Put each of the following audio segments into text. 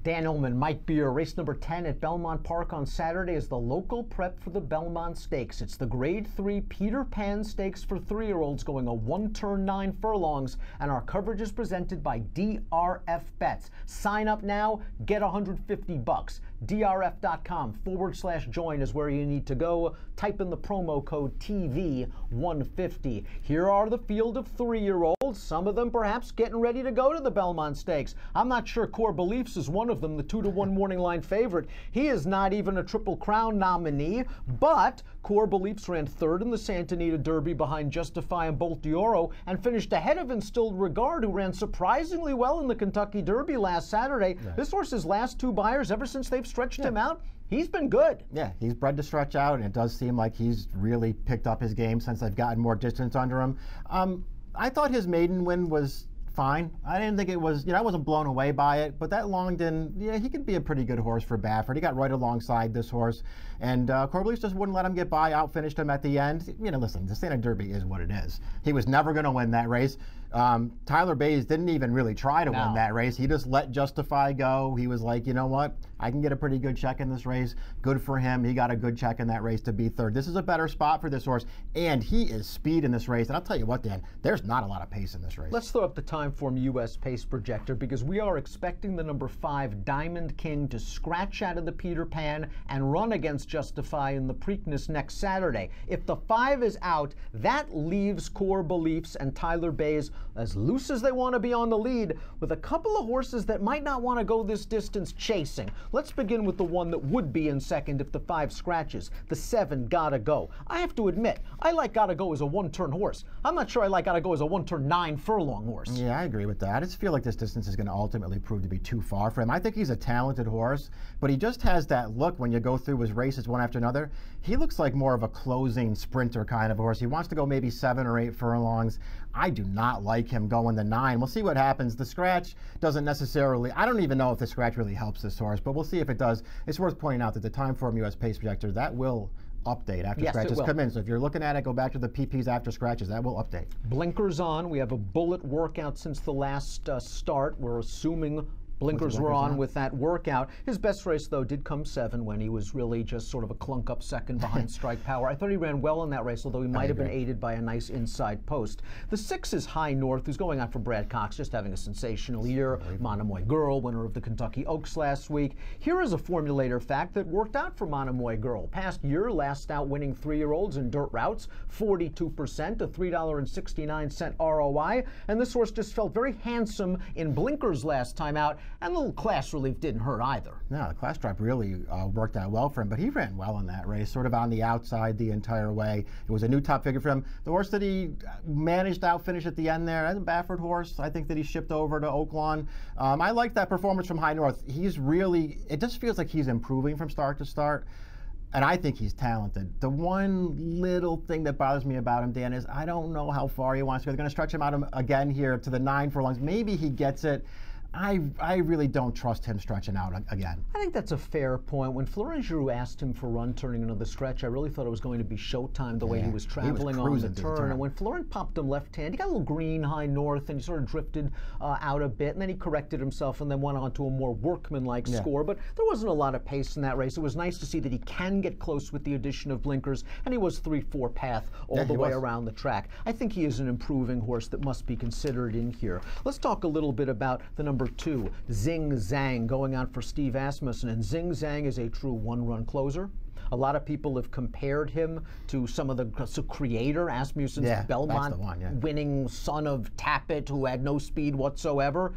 Dan Illman, Mike Beer. Race number 10 at Belmont Park on Saturday is the local prep for the Belmont Stakes. It's the Grade 3 Peter Pan Stakes for 3-year-olds going a 1-turn 9 furlongs, and our coverage is presented by DRF Bets. Sign up now, get $150. DRF.com/join is where you need to go. Type in the promo code TV150. Here are the field of 3-year-olds, some of them perhaps getting ready to go to the Belmont Stakes. I'm not sure Core Beliefs is one of them, the 2-to-1 morning line favorite. He is not even a Triple Crown nominee, but Core Beliefs ran third in the Santa Anita Derby behind Justify and Bolt d'Oro and finished ahead of Instilled Regard, who ran surprisingly well in the Kentucky Derby last Saturday. Yeah. This horse's last 2 buyers, ever since they've stretched him out, he's been good. Yeah, he's bred to stretch out, and it does seem like he's really picked up his game since they've gotten more distance under him. I thought his maiden win was fine. I didn't think it was, I wasn't blown away by it, but that Longden, he could be a pretty good horse for Baffert. He got right alongside this horse, and Core Beliefs just wouldn't let him get by, outfinished him at the end. Listen, the Santa Derby is what it is. He was never going to win that race. Tyler Bays didn't even really try to win that race. He just let Justify go. He was like, you know what? I can get a pretty good check in this race. Good for him. He got a good check in that race to be third. This is a better spot for this horse, and he is speed in this race. And I'll tell you what, Dan, there's not a lot of pace in this race. Let's throw up the Timeform US pace projector, because we are expecting the number 5 Diamond King to scratch out of the Peter Pan and run against Justify in the Preakness next Saturday. If the 5 is out, that leaves Core Beliefs and Tyler Bays as loose as they want to be on the lead, with a couple of horses that might not want to go this distance chasing. Let's begin with the one that would be in second if the 5 scratches, the 7 Gotta Go. I have to admit, I like Gotta Go as a 1-turn horse. I'm not sure I like Gotta Go as a 1-turn 9 furlong horse. Yeah, I agree with that. I just feel like this distance is going to ultimately prove to be too far for him. I think he's a talented horse, but he just has that look when you go through his races one after another. He looks like more of a closing sprinter kind of horse. He wants to go maybe 7 or 8 furlongs. I do not like him going the 9. We'll see what happens. The scratch doesn't necessarily, I don't even know if the scratch really helps this horse, but we'll see if it does. It's worth pointing out that the Timeform US pace projector, that will update after scratches come in. So if you're looking at it, go back to the PPs after scratches. That will update. Blinkers on. We have a bullet workout since the last start. We're assuming blinkers were on with that workout. His best race, though, did come 7 when he was really just sort of a clunk up second behind Strike Power. I thought he ran well in that race, although he might have been aided by a nice inside post. The 6 is High North, who's going out for Brad Cox, just having a sensational year. Monomoy Girl, winner of the Kentucky Oaks last week. Here is a formulator fact that worked out for Monomoy Girl. Past year, last out winning 3-year-olds in dirt routes, 42%, a $3.69 ROI, and this horse just felt very handsome in blinkers last time out. And a little class relief didn't hurt either. No, the class drop really worked out well for him, but he ran well in that race, sort of on the outside the entire way. It was a new top figure for him. The horse that he managed to outfinish at the end there, that's a Baffert horse. I think that he shipped over to Oaklawn. I like that performance from High North. He's really, it just feels like he's improving from start to start. And I think he's talented. The one little thing that bothers me about him, Dan, is I don't know how far he wants to go. They're going to stretch him out again here to the 9 furlongs. Maybe he gets it. I really don't trust him stretching out again. I think that's a fair point. When Florent Giroux asked him for run turning into the stretch, I really thought it was going to be showtime the way he was traveling on the turn. And when Florent popped him left hand, he got a little green High North and he sort of drifted out a bit, and then he corrected himself and then went on to a more workmanlike score. But there wasn't a lot of pace in that race. It was nice to see that he can get close with the addition of blinkers, and he was 3-4 path all the way around the track. I think he is an improving horse that must be considered in here. Let's talk a little bit about the number 2, Zing Zang, going out for Steve Asmussen. And Zing Zang is a true 1-run closer. A lot of people have compared him to some of the creator, Asmussen's Belmont winning son of Tappet, who had no speed whatsoever.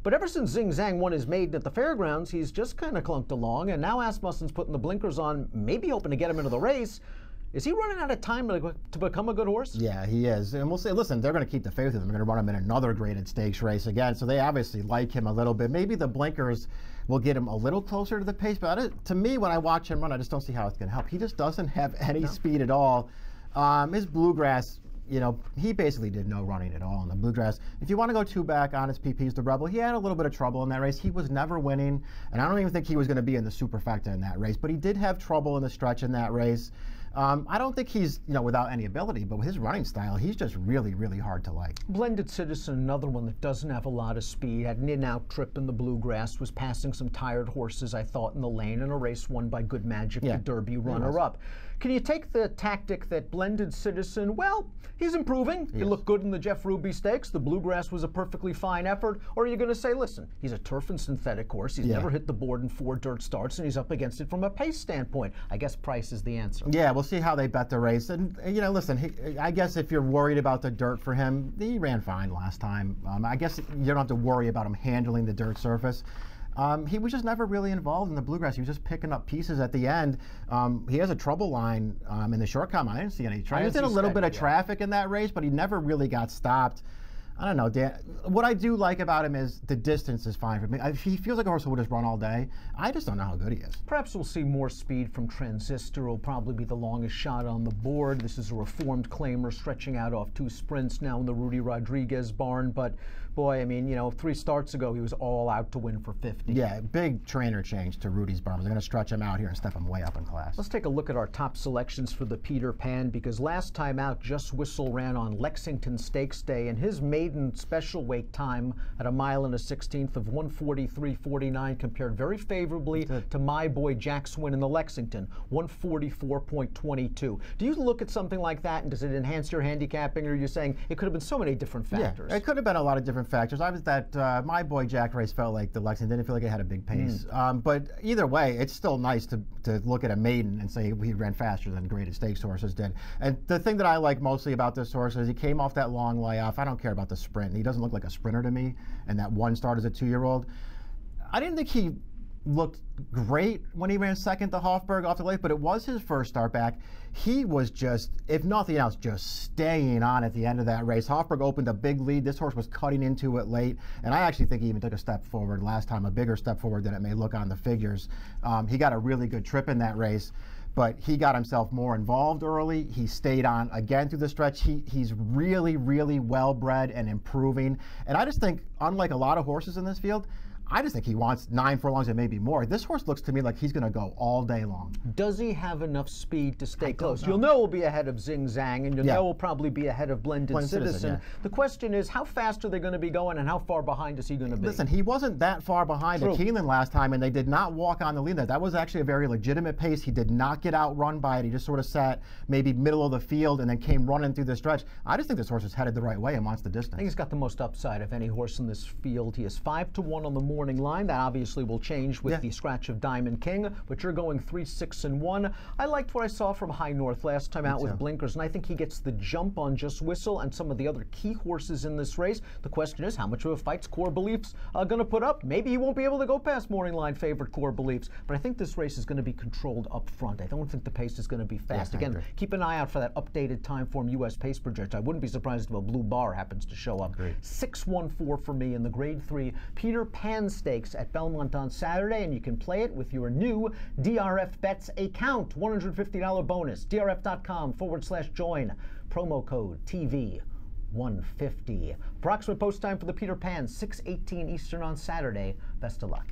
But ever since Zing Zang won his maiden at the fairgrounds, he's just kind of clunked along, and now Asmussen's putting the blinkers on, maybe hoping to get him into the race. Is he running out of time to become a good horse? Yeah, he is. And we'll say, listen, they're going to keep the faith with him. They're going to run him in another graded stakes race again. So they obviously like him a little bit. Maybe the blinkers will get him a little closer to the pace. But to me, when I watch him run, I just don't see how it's going to help. He just doesn't have any speed at all. His Bluegrass, he basically did no running at all in the Bluegrass. If you want to go 2 back on his PPs, the Rebel, he had a little bit of trouble in that race. He was never winning, and I don't even think he was going to be in the superfecta in that race. But he did have trouble in the stretch in that race. I don't think he's, without any ability, but with his running style, he's just really, really hard to like. Blended Citizen, another one that doesn't have a lot of speed, had an in-out trip in the Bluegrass, was passing some tired horses, I thought, in the lane, in a race won by Good Magic, the Derby runner-up. Can you take the tactic that Blended Citizen, well, he's improving. He looked good in the Jeff Ruby Stakes. The Bluegrass was a perfectly fine effort. Or are you going to say, listen, he's a turf and synthetic horse. He's never hit the board in 4 dirt starts, and he's up against it from a pace standpoint. I guess price is the answer. Yeah, we'll see how they bet the race. And, listen, I guess if you're worried about the dirt for him, he ran fine last time. I guess you don't have to worry about him handling the dirt surface. He was just never really involved in the Bluegrass. He was just picking up pieces at the end. He has a trouble line in the short combine. I didn't see any traffic. He was in a little bit of traffic in that race, but he never really got stopped. I don't know, Dan. What I do like about him is the distance is fine for me. He feels like a horse who would just run all day. I just don't know how good he is. Perhaps we'll see more speed from Transistor. Will probably be the longest shot on the board. This is a reformed claimer stretching out off 2 sprints now in the Rudy Rodriguez barn. But boy, I mean, 3 starts ago he was all out to win for 50. Yeah, big trainer change to Rudy's barn. They're going to stretch him out here and step him way up in class. Let's take a look at our top selections for the Peter Pan, because last time out, Just Whistle ran on Lexington Stakes Day, and his maiden special weight time at 1 1/16 of 1:43.49 compared very favorably to my boy Jack's win in the Lexington, 1:44.22. Do you look at something like that and does it enhance your handicapping, or are you saying it could have been so many different factors? Yeah, it could have been a lot of different factors. I was that my boy Jack race felt like the Lexington didn't feel like it had a big pace. But either way, it's still nice to look at a maiden and say he ran faster than graded stakes horses did. And the thing that I like mostly about this horse is he came off that long layoff. I don't care about the sprint. He doesn't look like a sprinter to me. And that 1 start as a 2-year-old, I didn't think he looked great when he ran second to Hofburg off the late, but it was his first start back. He was just, if nothing else, just staying on at the end of that race. Hofburg opened a big lead. This horse was cutting into it late, and I actually think he even took a step forward last time, a bigger step forward than it may look on the figures. He got a really good trip in that race, but he got himself more involved early. He stayed on again through the stretch. He's really, really well-bred and improving. And I just think, unlike a lot of horses in this field, I just think he wants 9 furlongs and maybe more. This horse looks to me like he's going to go all day long. Does he have enough speed to stay close? You'll know he'll be ahead of Zing Zang, and you'll know he'll probably be ahead of Blended Citizen. The question is, how fast are they going to be going, and how far behind is he going to be? Listen, he wasn't that far behind at Keeneland last time, and they did not walk on the lead. That was actually a very legitimate pace. He did not get outrun by it. He just sort of sat maybe middle of the field and then came running through the stretch. I just think this horse is headed the right way and wants the distance. I think he's got the most upside of any horse in this field. He is 5-1 on the morning line. That obviously will change with the scratch of Diamond King, but you're going 3-6-1. I liked what I saw from High North last time out with blinkers, and I think he gets the jump on Just Whistle and some of the other key horses in this race. The question is, how much of a fight's Core Beliefs going to put up? Maybe he won't be able to go past morning line favorite Core Beliefs, but I think this race is going to be controlled up front. I don't think the pace is going to be fast. Again, keep an eye out for that updated Timeform U.S. pace projection. I wouldn't be surprised if a blue bar happens to show up. 6-1-4 for me in the Grade 3 Peter Pan Stakes at Belmont on Saturday, and you can play it with your new DRF Bets account. $150 bonus. DRF.com/join. Promo code TV150. Approximate post time for the Peter Pan, 6:18 Eastern on Saturday. Best of luck.